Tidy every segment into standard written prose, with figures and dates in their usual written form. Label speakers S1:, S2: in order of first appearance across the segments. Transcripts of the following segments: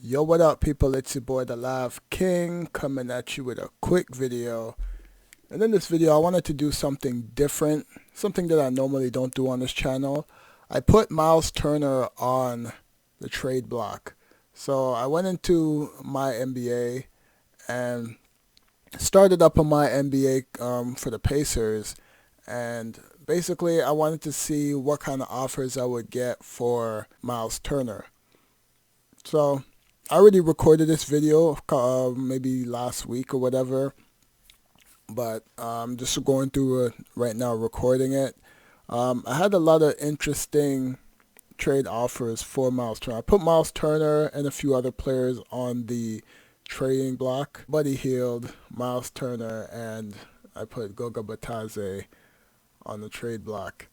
S1: Yo, what up, people? It's your boy, the Live King, coming at you with a quick video. And in this video, I wanted to do something different, something that I normally don't do on this channel. I put Myles Turner on the trade block. So I went into my NBA and started up on my NBA for the Pacers. And basically, I wanted to see what kind of offers I would get for Myles Turner. So I already recorded this video maybe last week or whatever, but I'm just going through it right now, recording it. I had a lot of interesting trade offers for Myles Turner. I put Myles Turner and a few other players on the trading block. Buddy Hield, Myles Turner, and I put Goga Batadze on the trade block.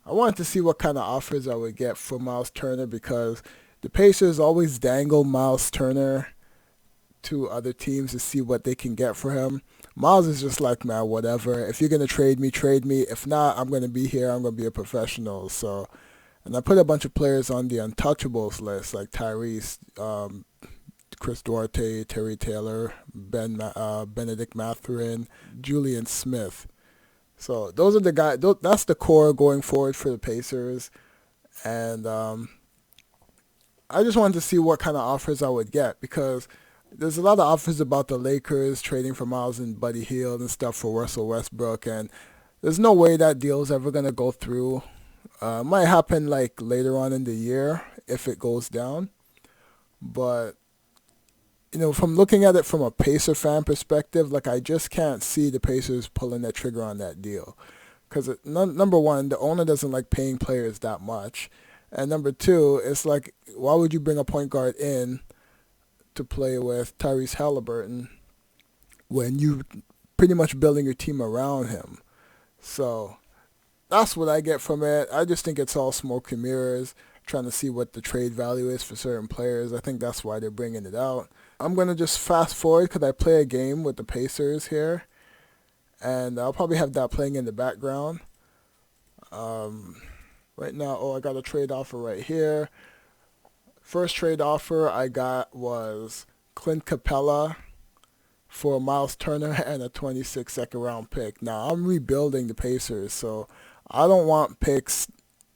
S1: I wanted to see what kind of offers I would get for Myles Turner because the Pacers always dangle Myles Turner to other teams to see what they can get for him. Myles is just like, man, whatever. If you're going to trade me, trade me. If not, I'm going to be here. I'm going to be a professional. So, and I put a bunch of players on the untouchables list, like Tyrese, Chris Duarte, Terry Taylor, Benedict Mathurin, Julian Smith. So those are the guys. That's the core going forward for the Pacers. And I just wanted to see what kind of offers I would get because there's a lot of offers about the Lakers trading for Myles and Buddy Hield and stuff for Russell Westbrook, and there's no way that deal is ever gonna go through. Might happen like later on in the year if it goes down, but from looking at it from a Pacer fan perspective, like I just can't see the Pacers pulling that trigger on that deal, because number one, the owner doesn't like paying players that much. And number two, it's like, why would you bring a point guard in to play with Tyrese Halliburton when you pretty much building your team around him? So that's what I get from it. I just think it's all smoke and mirrors, trying to see what the trade value is for certain players. I think that's why they're bringing it out. I'm going to just fast forward because I play a game with the Pacers here, and I'll probably have that playing in the background. Right now, I got a trade offer right here. First trade offer I got was Clint Capella for Myles Turner and a 26 second round pick. Now, I'm rebuilding the Pacers, so I don't want picks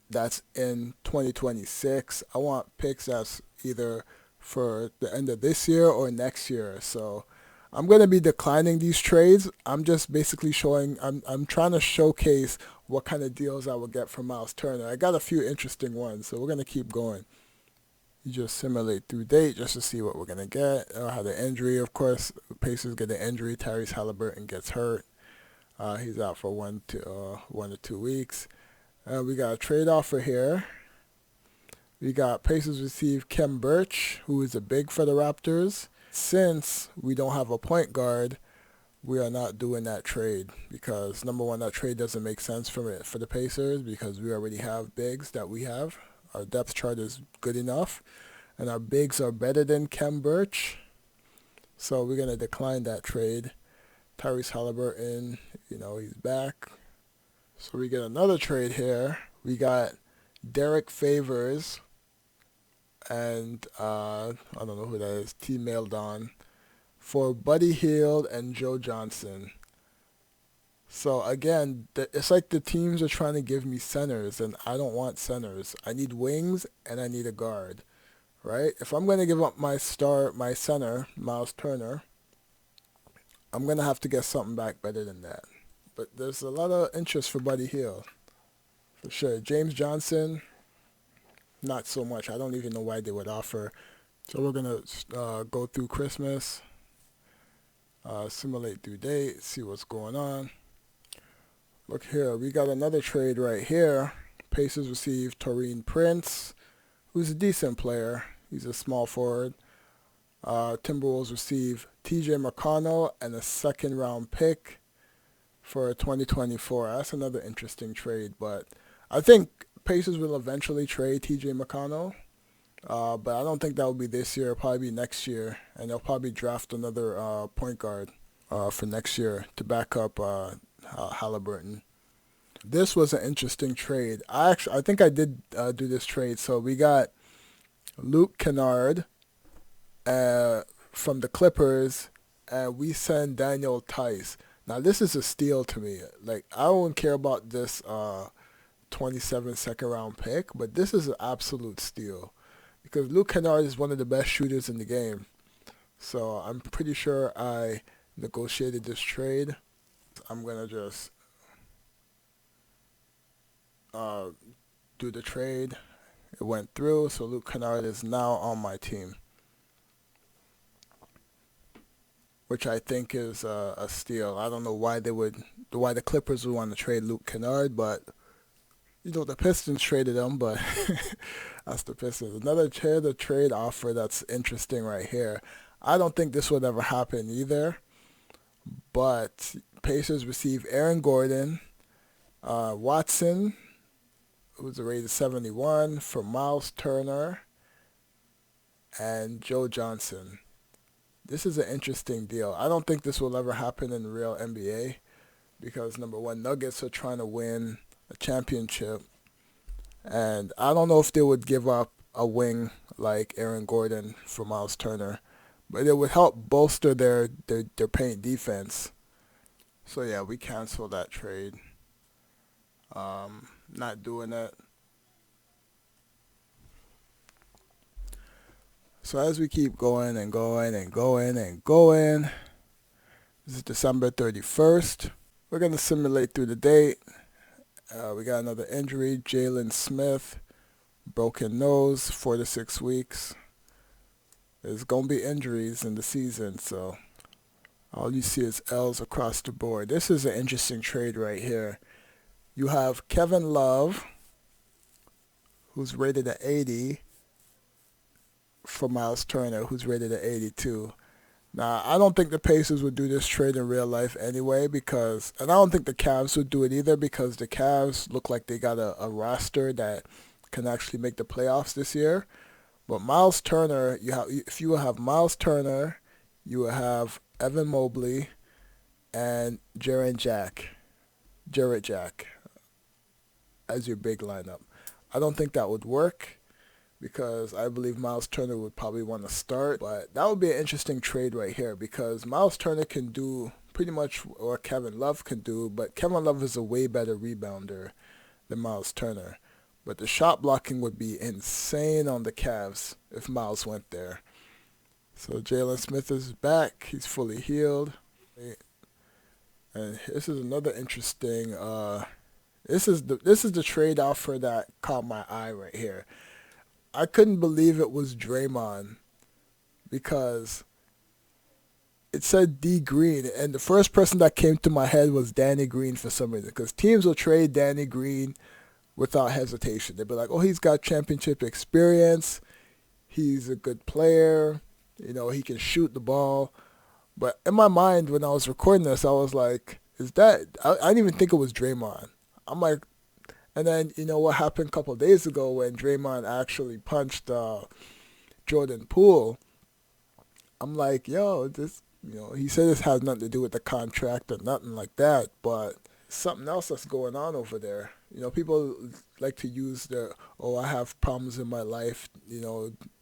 S1: that's in 2026. I want picks that's either for the end of this year or next year. So I'm going to be declining these trades. I'm just basically I'm trying to showcase what kind of deals I would get from Myles Turner. I got a few interesting ones, so we're going to keep going. You just simulate through date just to see what we're going to get. I had an injury, of course. Pacers get an injury. Tyrese Halliburton gets hurt. He's out for 1 to 2 weeks. We got a trade offer here. We got Pacers receive Kem Birch, who is a big for the Raptors. Since we don't have a point guard, we are not doing that trade because, number one, that trade doesn't make sense for the Pacers because we already have bigs that we have. Our depth chart is good enough, and our bigs are better than Kem Birch. So we're going to decline that trade. Tyrese Halliburton, he's back. So we get another trade here. We got Derek Favors, and I don't know who that is, T Maildon, for Buddy Hield and Joe Johnson. So again, it's like the teams are trying to give me centers, and I don't want centers. I need wings, and I need a guard, right? If I'm going to give up my center, Myles Turner, I'm going to have to get something back better than that. But there's a lot of interest for Buddy Hield, for sure. James Johnson, not so much. I don't even know why they would offer. So we're going to go through Christmas, simulate due date, see what's going on. Look here, we got another trade right here. Pacers receive Taurean Prince, who's a decent player. He's a small forward. Timberwolves receive TJ McConnell and a second round pick for 2024. That's another interesting trade, but I think Pacers will eventually trade TJ McConnell, but I don't think that will be this year. It'll probably be next year, and they'll probably draft another point guard for next year to back up Halliburton. This was an interesting trade. I think I did do this trade. So we got Luke Kennard uh, from the Clippers, and we send Daniel Tice. Now this is a steal to me. Like I don't care about this 27 second round pick, but this is an absolute steal because Luke Kennard is one of the best shooters in the game. So I'm pretty sure I negotiated this trade. I'm gonna just uh, do the trade. It went through, so Luke Kennard is now on my team, which I think is a steal. I don't know why the Clippers would want to trade Luke Kennard, but the Pistons traded him, but that's the Pistons. The trade offer that's interesting right here. I don't think this would ever happen either, but Pacers receive Aaron Gordon, Watson, who's rated 71, for Myles Turner, and Joe Johnson. This is an interesting deal. I don't think this will ever happen in the real NBA because, number one, Nuggets are trying to win a championship, and I don't know if they would give up a wing like Aaron Gordon for Myles Turner, but it would help bolster their paint defense. So yeah, we cancel that trade. Not doing it. So as we keep going and going and going and going, this is December 31st. We're going to simulate through the date. We got another injury, Jalen Smith, broken nose, 4 to 6 weeks. There's going to be injuries in the season, so all you see is L's across the board. This is an interesting trade right here. You have Kevin Love, who's rated at 80, for Myles Turner, who's rated at 82. Now, I don't think the Pacers would do this trade in real life anyway and I don't think the Cavs would do it either because the Cavs look like they got a roster that can actually make the playoffs this year. But Myles Turner, if you have Myles Turner, you will have Evan Mobley and Jarrett Jack as your big lineup. I don't think that would work because I believe Myles Turner would probably want to start. But that would be an interesting trade right here because Myles Turner can do pretty much what Kevin Love can do, but Kevin Love is a way better rebounder than Myles Turner. But the shot blocking would be insane on the Cavs if Myles went there. So Jalen Smith is back. He's fully healed. And this is another interesting. This is the trade offer that caught my eye right here. I couldn't believe it was Draymond because it said D Green, and the first person that came to my head was Danny Green for some reason because teams will trade Danny Green without hesitation. They'd be like, oh, he's got championship experience. He's a good player. He can shoot the ball. But in my mind, when I was recording this, I was like, I didn't even think it was Draymond. I'm like, and then, what happened a couple of days ago when Draymond actually punched Jordan Poole. I'm like, yo, he said this has nothing to do with the contract or nothing like that, but something else that's going on over there. People like to use I have problems in my life,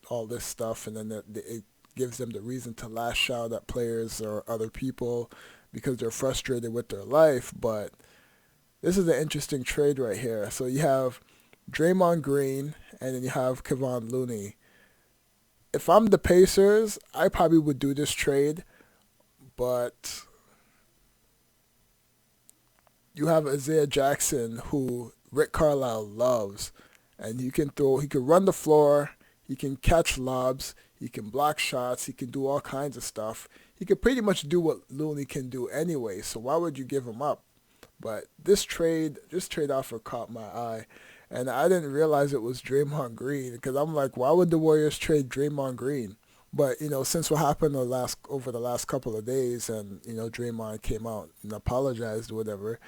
S1: all this stuff, and then it gives them the reason to lash out at players or other people because they're frustrated with their life. But this is an interesting trade right here. So you have Draymond Green and then you have Kevon Looney. If I'm the Pacers, I probably would do this trade, but you have Isaiah Jackson, who Rick Carlisle loves, and he can run the floor, he can catch lobs, he can block shots, he can do all kinds of stuff. He can pretty much do what Looney can do anyway, so why would you give him up? But this trade offer caught my eye, and I didn't realize it was Draymond Green because I'm like, why would the Warriors trade Draymond Green? But since what happened over the last couple of days, and Draymond came out and apologized or whatever,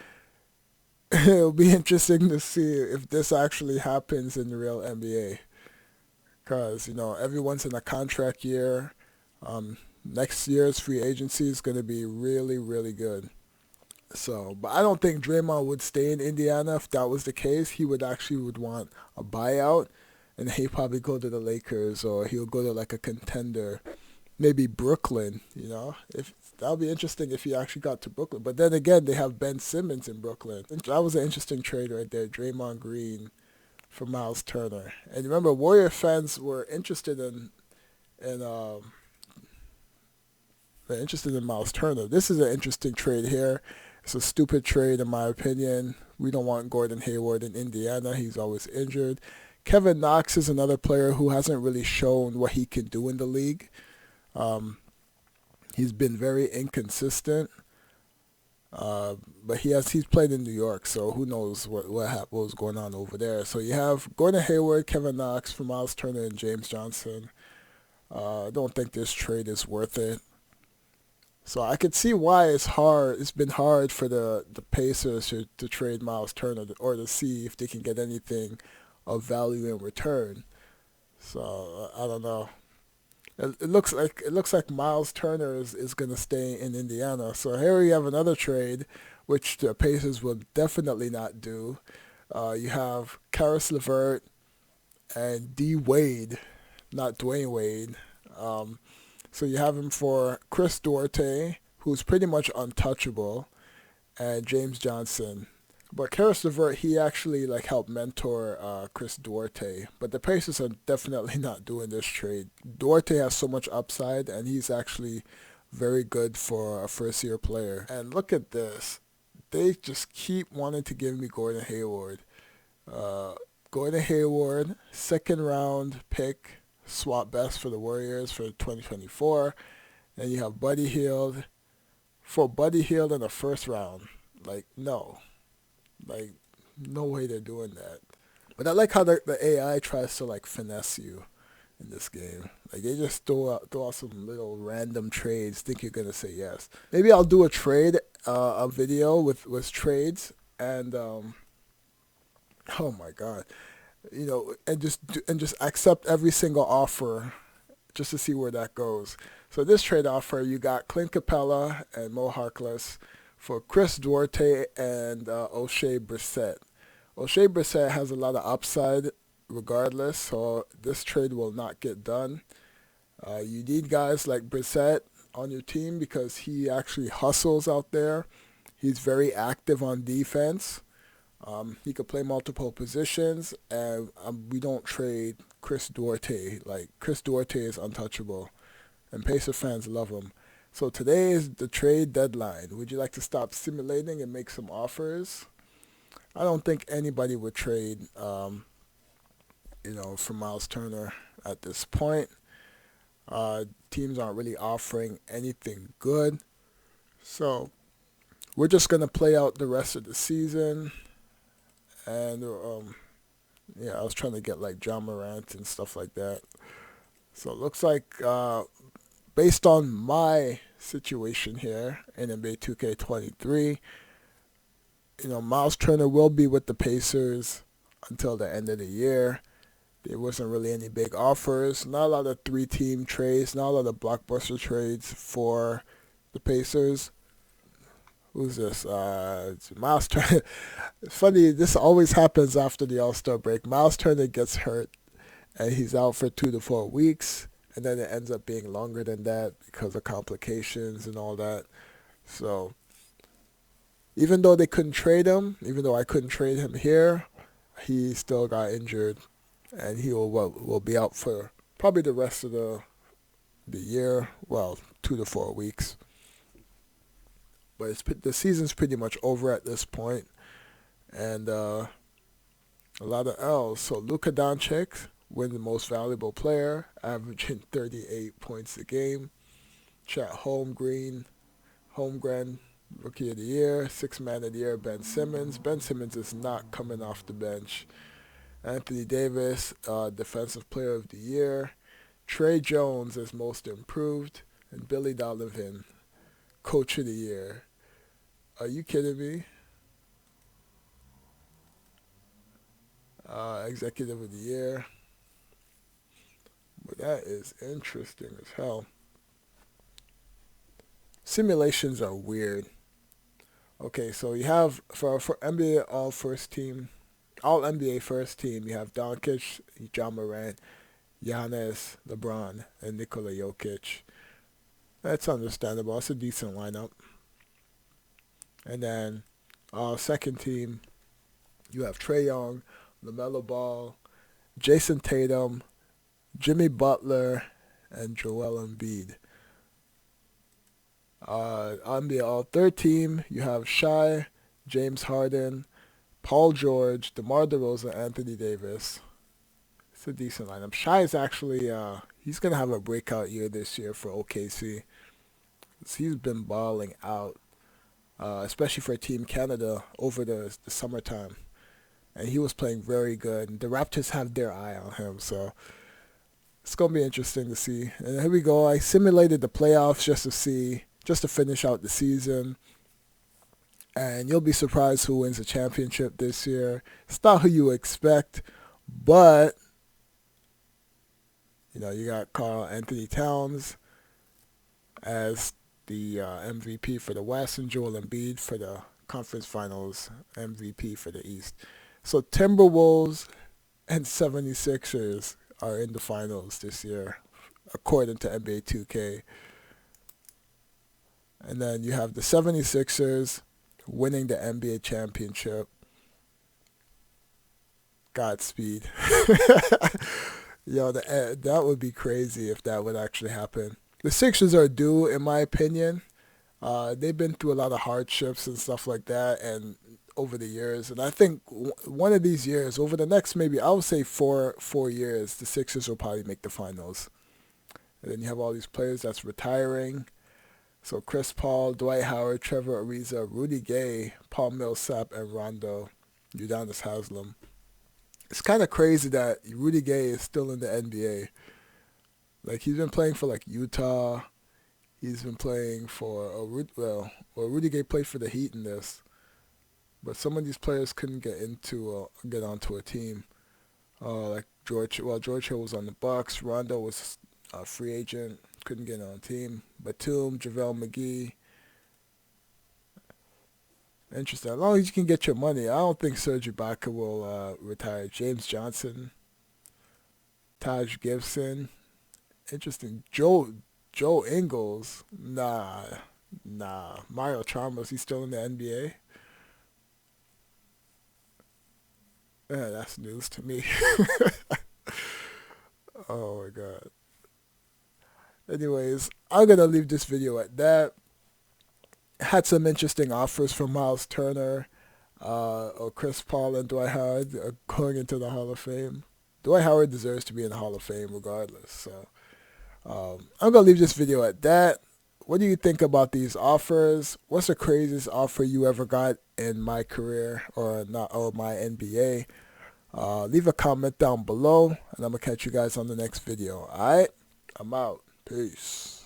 S1: it'll be interesting to see if this actually happens in the real NBA. Because everyone's in a contract year. Next year's free agency is going to be really, really good. So, but I don't think Draymond would stay in Indiana if that was the case. He would want a buyout, and he'd probably go to the Lakers or he'll go to like a contender maybe Brooklyn. If that would be interesting if he actually got to Brooklyn. But then again, they have Ben Simmons in Brooklyn. That was an interesting trade right there. Draymond Green for Myles Turner. And remember, Warrior fans were in they're interested in Myles Turner. This is an interesting trade here. It's a stupid trade in my opinion. We don't want Gordon Hayward in Indiana. He's always injured. Kevin Knox is another player who hasn't really shown what he can do in the league. Um, he's been very inconsistent, but he's played in New York, so who knows what was going on over there. So you have Gordon Hayward, Kevin Knox for Myles Turner, and James Johnson. I don't think this trade is worth it. So I could see why it's hard. It's been hard for the Pacers to trade Myles Turner or to see if they can get anything of value in return. So I don't know. It looks like Myles Turner is gonna stay in Indiana. So here we have another trade, which the Pacers will definitely not do. You have Karis LeVert and D Wade, not Dwayne Wade. Um, so you have him for Chris Duarte, who's pretty much untouchable, and James Johnson. But Karis LeVert, he actually like helped mentor Chris Duarte. But the Pacers are definitely not doing this trade. Duarte has so much upside, and he's actually very good for a first-year player. And look at this. They just keep wanting to give me Gordon Hayward. Uh, Gordon Hayward, second round pick, swap best for the Warriors for 2024. And you have Buddy Hield for Buddy Hield in the first round. Like, no. Like, no way they're doing that. But I like how the AI tries to like finesse you in this game. Like they just throw out some little random trades, think you're gonna say yes. Maybe I'll do a video with trades, and oh my god, and just accept every single offer just to see where that goes. So this trade offer, you got Clint Capella and Mo Harkless for Chris Duarte and O'Shea Brissett. O'Shea Brissett has a lot of upside regardless, so this trade will not get done. You need guys like Brissett on your team because he actually hustles out there. He's very active on defense. He could play multiple positions, and we don't trade Chris Duarte. Like, Chris Duarte is untouchable, and Pacer fans love him. So today is the trade deadline. Would you like to stop simulating and make some offers? I don't think anybody would trade, for Myles Turner at this point. Teams aren't really offering anything good. So we're just going to play out the rest of the season. And, yeah, I was trying to get like John Morant and stuff like that. So it looks like, based on my situation here in NBA 2K23, Myles Turner will be with the Pacers until the end of the year. There wasn't really any big offers, not a lot of three-team trades, not a lot of blockbuster trades for the Pacers. Who's this? It's Myles Turner. It's funny, this always happens after the All-Star break. Myles Turner gets hurt, and he's out for 2 to 4 weeks, and then it ends up being longer than that because of complications and all that. So even though they couldn't trade him, even though I couldn't trade him here, he still got injured, and he will be out for probably the rest of the year. Well, 2 to 4 weeks. But the season's pretty much over at this point, and a lot of L's. So Luka Doncic win the most valuable player, averaging 38 points a game. Chet Holmgren, Rookie of the Year, Sixth Man of the Year, Ben Simmons. Ben Simmons is not coming off the bench. Anthony Davis, Defensive Player of the Year. Trey Jones is Most Improved. And Billy Donovan, Coach of the Year. Are you kidding me? Executive of the Year. But that is interesting as hell. Simulations are weird. Okay, so you have for NBA All NBA First Team, you have Doncic, John Morant, Giannis, LeBron, and Nikola Jokic. That's understandable. That's a decent lineup. And then second team, you have Trae Young, LaMelo Ball, Jason Tatum, Jimmy Butler, and Joel Embiid. On the third team, you have Shai, James Harden, Paul George, DeMar DeRozan, Anthony Davis. It's a decent lineup. Shai is actually he's gonna have a breakout year this year for OKC. He's been balling out, especially for Team Canada over the summertime, and he was playing very good. The Raptors have their eye on him, so it's gonna be interesting to see. And here we go. I simulated the playoffs just to finish out the season. And you'll be surprised who wins the championship this year. It's not who you expect, but you got Karl Anthony Towns as the MVP for the West, and Joel Embiid for the Conference Finals MVP for the East. So Timberwolves and 76ers are in the finals this year, according to NBA 2K. And then you have the 76ers winning the NBA championship. Godspeed. That would be crazy if that would actually happen. The Sixers are due, in my opinion. They've been through a lot of hardships and stuff like that, and over the years, and I think one of these years, over the next maybe I would say four years, the Sixers will probably make the finals. And then you have all these players that's retiring. So Chris Paul, Dwight Howard, Trevor Ariza, Rudy Gay, Paul Millsap, and Rondo Udonis Haslem. It's kind of crazy that Rudy Gay is still in the NBA. Like, he's been playing for like Utah. He's been playing for Rudy Gay played for the Heat in this, but some of these players couldn't get onto a team. Like George Hill was on the Bucks. Rondo was a free agent, couldn't get on a team. Batum, JaVale McGee. Interesting. As long as you can get your money, I don't think Serge Ibaka will retire. James Johnson, Taj Gibson. Interesting. Joe Ingles. Nah. Mario Chalmers, he's still in the NBA. Yeah, that's news to me. Oh my god. Anyways, I'm gonna leave this video at that. Had some interesting offers from Myles Turner, or Chris Paul and Dwight Howard going into the Hall of Fame. Dwight Howard deserves to be in the Hall of Fame regardless. So I'm gonna leave this video at that. What do you think about these offers? What's the craziest offer you ever got in my career or my NBA? Leave a comment down below, and I'm gonna catch you guys on the next video. Alright? I'm out. Peace.